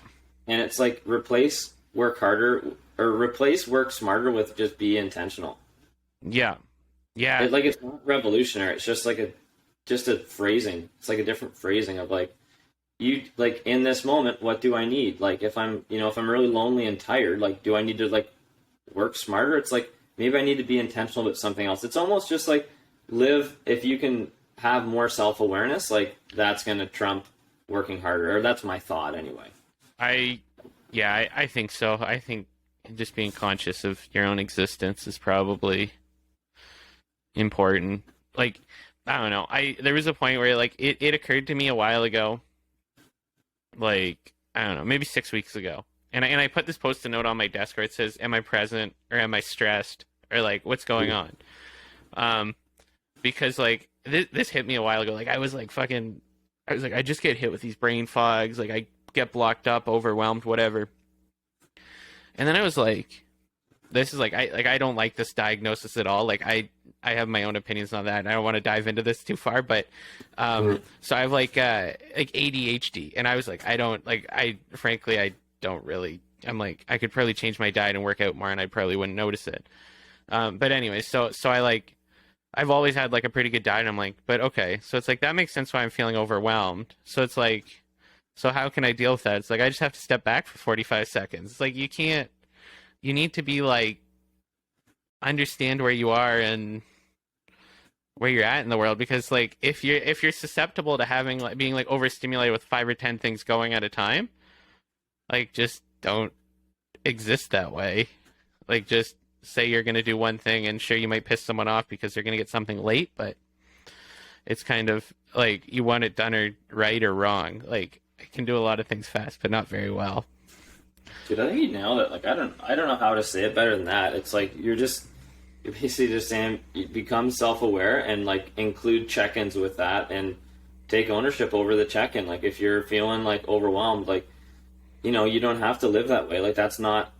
And it's like replace work harder or replace work smarter with just be intentional. Yeah. Yeah. It's not revolutionary. It's just like a phrasing. It's like a different phrasing of like you like in this moment, what do I need? Like if I'm really lonely and tired, like do I need to like work smarter? It's like maybe I need to be intentional with something else. It's almost just like live if you can have more self-awareness, like that's going to trump working harder. Or that's my thought anyway. I yeah, I think so. I think just being conscious of your own existence is probably important. Like, I don't know. There was a point where like it occurred to me a while ago, like, I don't know, maybe 6 weeks ago. And I put this post-it note on my desk where it says, am I present or am I stressed? Or like, what's going on? Because like this hit me a while ago. Like I was like I just get hit with these brain fogs. Like I get blocked up, overwhelmed, whatever. And then I was like, this is like I don't like this diagnosis at all. Like I have my own opinions on that, and I don't want to dive into this too far. But so I have like ADHD, and I was like, I frankly I don't really. I'm like I could probably change my diet and work out more, and I probably wouldn't notice it. But anyway, so I like I've always had like a pretty good diet. And I'm like, but okay, so it's like that makes sense why I'm feeling overwhelmed. So it's like, so how can I deal with that? It's like I just have to step back for 45 seconds. It's like you can't. You need to be like understand where you are and where you're at in the world, because like if you're susceptible to having like being like overstimulated with 5 or 10 things going at a time, like just don't exist that way. Like just say you're going to do one thing, and sure you might piss someone off because they're going to get something late, but it's kind of like you want it done or right or wrong. Like I can do a lot of things fast but not very well. Dude, I think you nailed it. Like I don't know how to say it better than that. It's like you're basically just saying you become self-aware and like include check-ins with that and take ownership over the check-in. Like if you're feeling like overwhelmed, like you don't have to live that way. Like that's not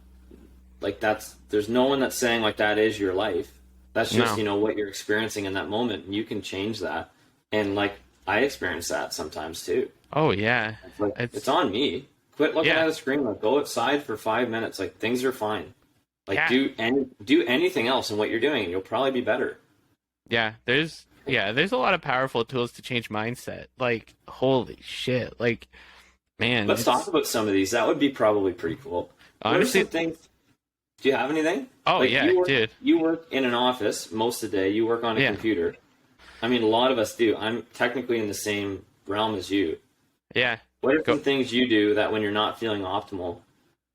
like there's no one that's saying like that is your life. That's just No. what you're experiencing in that moment, and you can change that. And like I experience that sometimes too. Oh yeah. It's like it's It's on me. Quit looking yeah. at a screen. Like go outside for 5 minutes. Like things are fine. Like Yeah. do anything else in what you're doing, and you'll probably be better. There's a lot of powerful tools to change mindset. Like holy shit. Like man, Let's talk it's about some of these. That would be probably pretty cool. What are honestly. some things? Do you have anything? Oh Like yeah, dude. you work in an office most of the day. You work on a Yeah. computer. I mean, a lot of us do. I'm technically in the same realm as you. Yeah. What are some things you do that when you're not feeling optimal,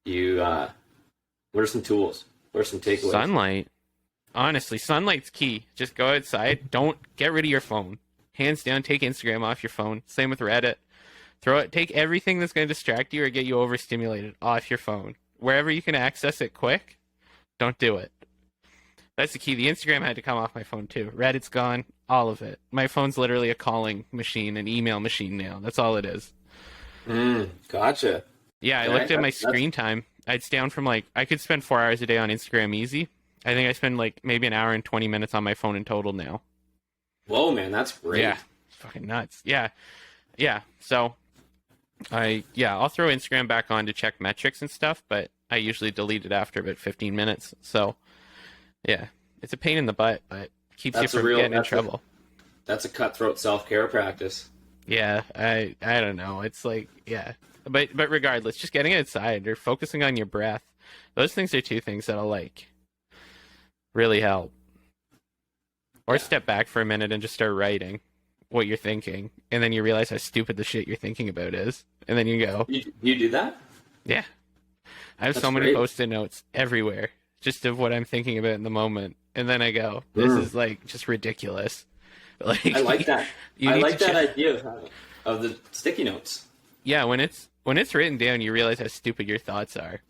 you, what are some tools? What are some takeaways? Sunlight. Honestly, sunlight's key. Just go outside. Don't get rid of your phone. Hands down, take Instagram off your phone. Same with Reddit. Take everything that's going to distract you or get you overstimulated off your phone. Wherever you can access it quick, don't do it. That's the key. The Instagram had to come off my phone too. Reddit's gone. All of it. My phone's literally a calling machine, an email machine now. That's all it is. Gotcha. Yeah, I looked at my screen time. It's down from I could spend 4 hours a day on Instagram easy. I think I spend maybe an hour and 20 minutes on my phone in total now. Whoa, man, that's great. Yeah, it's fucking nuts. Yeah. So I'll throw Instagram back on to check metrics and stuff, but I usually delete it after about 15 minutes. So yeah, it's a pain in the butt, but keeps you from getting in trouble. That's a cutthroat self-care practice. Yeah, I don't know. It's but regardless, just getting outside or focusing on your breath. Those things are two things that'll really help. Or step back for a minute and just start writing what you're thinking, and then you realize how stupid the shit you're thinking about is, and then you go. You do that? Yeah. I have so many Post-it notes everywhere, just of what I'm thinking about in the moment, and then I go, this is just ridiculous. I like that. I like that idea of the sticky notes. Yeah, when it's written down, you realize how stupid your thoughts are.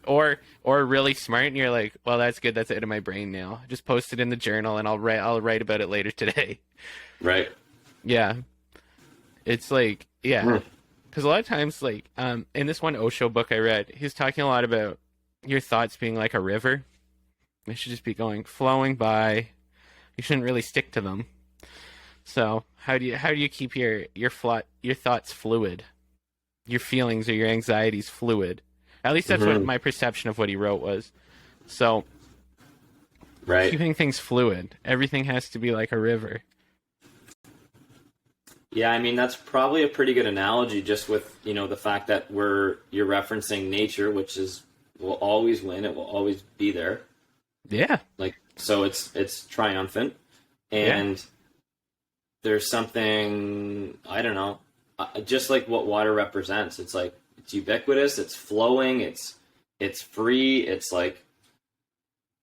Or really smart, and you're like, well, that's good. That's out of my brain now. Just post it in the journal, and I'll write about it later today. Right. Yeah. It's because a lot of times, in this one Osho book I read, he's talking a lot about your thoughts being like a river. They should just be flowing by. You shouldn't really stick to them. So how do you keep your thoughts fluid, your feelings or your anxieties fluid? At least that's what my perception of what he wrote was. So, keeping things fluid. Everything has to be like a river. Yeah, I mean, that's probably a pretty good analogy, just with, the fact that you're referencing nature, which will always win. It will always be there. Yeah. So it's triumphant. And there's something, I don't know, just like what water represents. It's it's ubiquitous, it's flowing, it's free, it's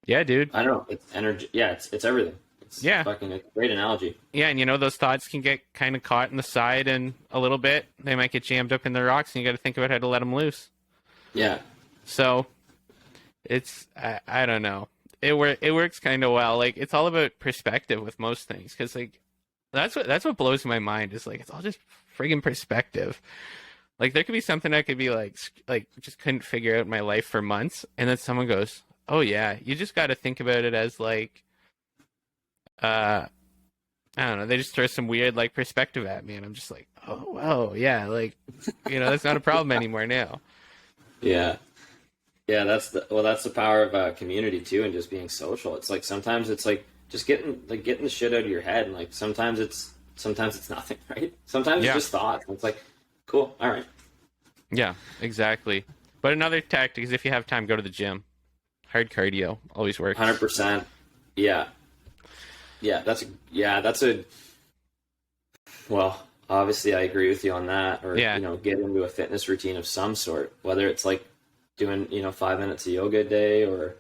yeah, dude. I don't know, it's energy. Yeah, it's everything. It's fucking a great analogy. Yeah, and those thoughts can get kind of caught in the side and a little bit. They might get jammed up in the rocks, and you got to think about how to let them loose. Yeah. So it's I don't know. It works kind of well. It's all about perspective with most things, because that's what blows my mind is it's all just friggin' perspective. There could be something I could be just couldn't figure out in my life for months, and then someone goes, "Oh yeah, you just got to think about it as I don't know." They just throw some weird perspective at me, and I'm just like, "Oh wow, yeah, that's not a problem anymore now." Yeah, yeah, that's the power of community too, and just being social. It's sometimes it's just getting the shit out of your head, and sometimes it's nothing, right? Sometimes it's just thoughts. It's cool, all right. Yeah, exactly. But another tactic is, if you have time, go to the gym. Hardcardio always works. 100%. Yeah. Yeah, that's a. Well, obviously, I agree with you on that. Or get into a fitness routine of some sort, whether it's doing 5 minutes of yoga a day or.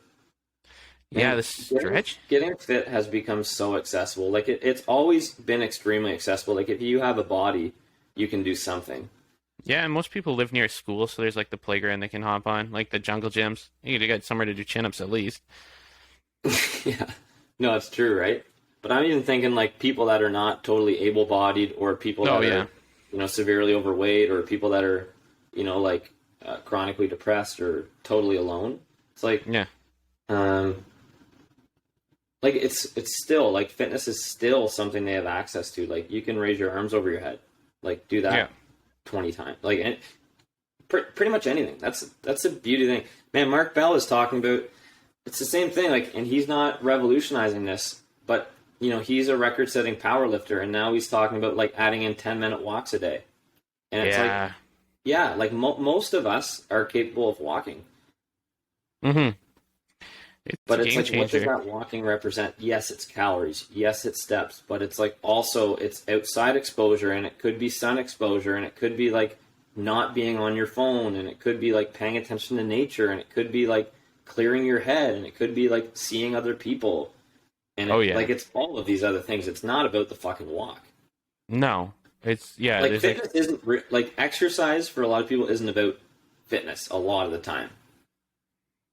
The stretch. Getting fit has become so accessible. It's always been extremely accessible. If you have a body, you can do something. Yeah, and most people live near a school, so there's the playground they can hop on, the jungle gyms. You got somewhere to do chin-ups at least. Yeah, no, it's true, right? But I'm even thinking people that are not totally able-bodied, or people that are severely overweight, or people that are chronically depressed or totally alone. It's it's still fitness is still something they have access to. You can raise your arms over your head, do that 20 times, and pretty much anything. That's a beauty thing, man. Mark Bell is talking about, it's the same thing, and he's not revolutionizing this, but he's a record-setting power lifter, and now he's talking about adding in 10-minute walks a day, and it's most of us are capable of walking. It's a But it's game like, what does changer. that walking represent? Yes, it's calories. Yes, it's steps. But it's like also it's outside exposure, and it could be sun exposure, and it could be like not being on your phone, and it could be like paying attention to nature, and it could be like clearing your head, and it could be like seeing other people, and Oh it yeah. like it's all of these other things. It's not about the fucking walk. No. It's yeah, Like there's like fitness isn't like exercise for a lot of people isn't about fitness a lot of the time.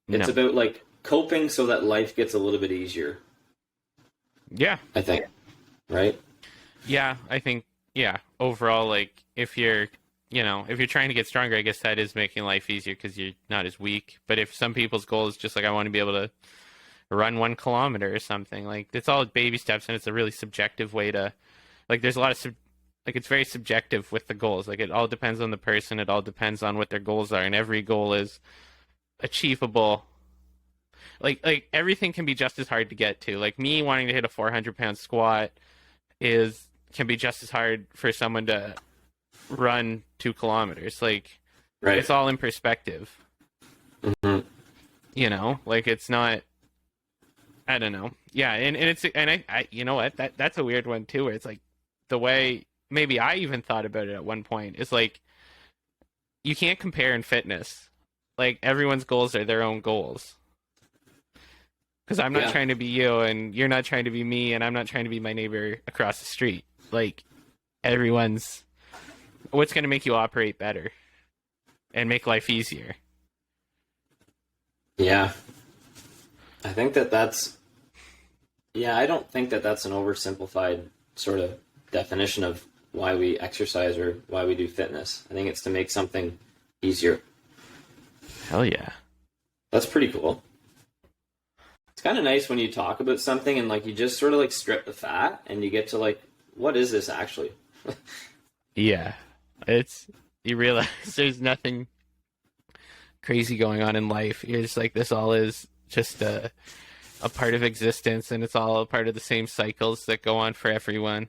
It's no. about like coping so that life gets a little bit easier, Yeah. I think, right? Yeah, I think yeah, overall like if you're if you're trying to get stronger, I guess that is making life easier because you're not as weak. But if some people's goal is just like I want to be able to run 1 kilometer or something, like it's all baby steps, and it's a really subjective way to like. There's a lot of like it's very subjective with the goals. Like it all depends on the person. It all depends on what their goals are, and every goal is achievable. Like everything can be just as hard to get to. Like me wanting to hit a 400-pound squat is can be just as hard for someone to run 2 kilometers. Like Right. it's all in perspective. Hmm. Like it's not. I don't know. Yeah, and it's and I you know what that's a weird one too. Where it's like the way maybe I even thought about it at one point is like you can't compare in fitness. Like everyone's goals are their own goals. Because I'm not Yeah. trying to be you, and you're not trying to be me, and I'm not trying to be my neighbor across the street. Like everyone's what's going to make you operate better and make life easier. Yeah. I think that's yeah, I don't think that that's an oversimplified sort of definition of why we exercise or why we do fitness. I think it's to make something easier. Hell yeah. That's pretty cool. It's kind of nice when you talk about something and like you just sort of like strip the fat and you get to like, what is this actually? Yeah. It's you realize there's nothing crazy going on in life. You're just like this all is just a part of existence, and it's all a part of the same cycles that go on for everyone.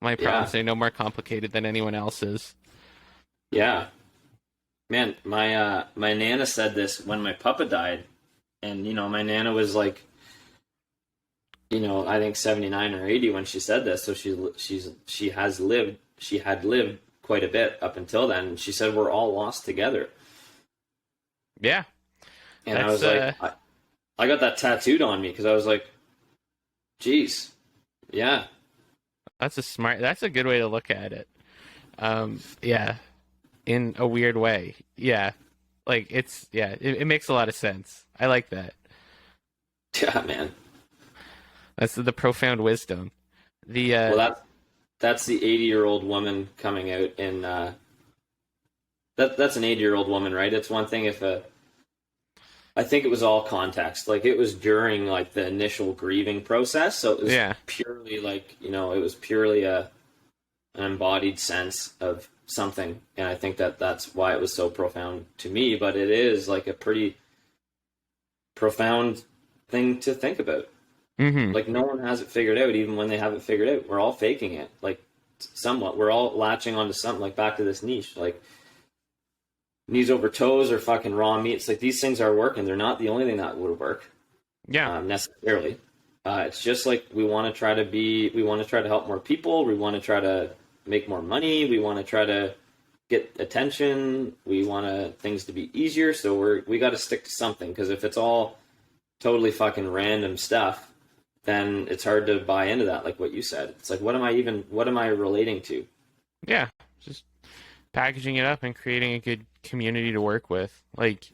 My Yeah. problems are no more complicated than anyone else's. Yeah. Man, my nana said this when my papa died, and my nana was like, I think 79 or 80 when she said this. So she had lived quite a bit up until then. And she said we're all lost together, Yeah, and I that's was like, I got that tattooed on me because I was like, geez, yeah, that's a good way to look at it. Yeah, in a weird way. Yeah, like it makes a lot of sense. I like that. yeah, man. That's the profound wisdom. The Well, that's the 80-year-old woman coming out in that's an 80-year-old woman, right? It's one thing if I think it was all context. Like it was during like the initial grieving process, so it was yeah, purely like it was purely an embodied sense of something, and I think that that's why it was so profound to me. But it is like a pretty profound thing to think about. mm-hmm. Like no one has it figured out, even when they have it figured out. We're all faking it, like somewhat. We're all latching onto something, like back to this niche, like knees over toes or fucking raw meat. It's like these things are working. They're not the only thing that would work Yeah, necessarily. It's just like we want to try to help more people. We want to try to make more money. We want to try to get attention. We want things to be easier. So we got to stick to something, because if it's all totally fucking random stuff, then it's hard to buy into that. Like what you said, it's like, what am I relating to? yeah. Just packaging it up and creating a good community to work with. Like,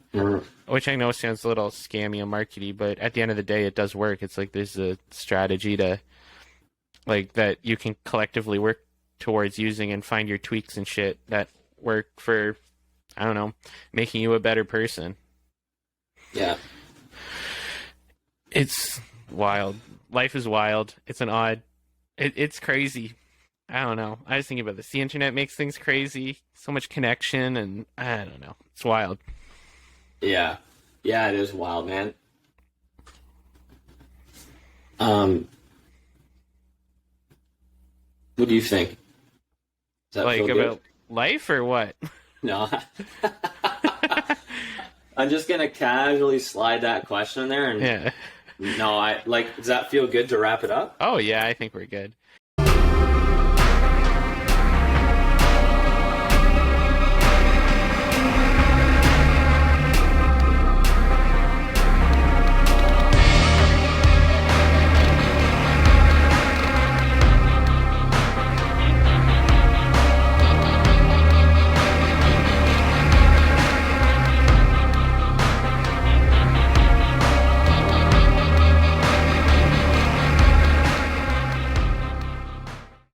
which I know sounds a little scammy and markety, but at the end of the day, it does work. It's like there's a strategy to like that you can collectively work towards using and find your tweaks and shit that work for, I don't know, making you a better person. Yeah. It's wild. Life is wild. It's it's crazy. I don't know. I was thinking about this. The internet makes things crazy. So much connection, and I don't know. It's wild. Yeah. Yeah, it is wild, man. What do you think? Does that Like feel good? about life or what? No. I'm just gonna casually slide that question in there, and Yeah. no, I like. Does that feel good to wrap it up? Oh yeah, I think we're good.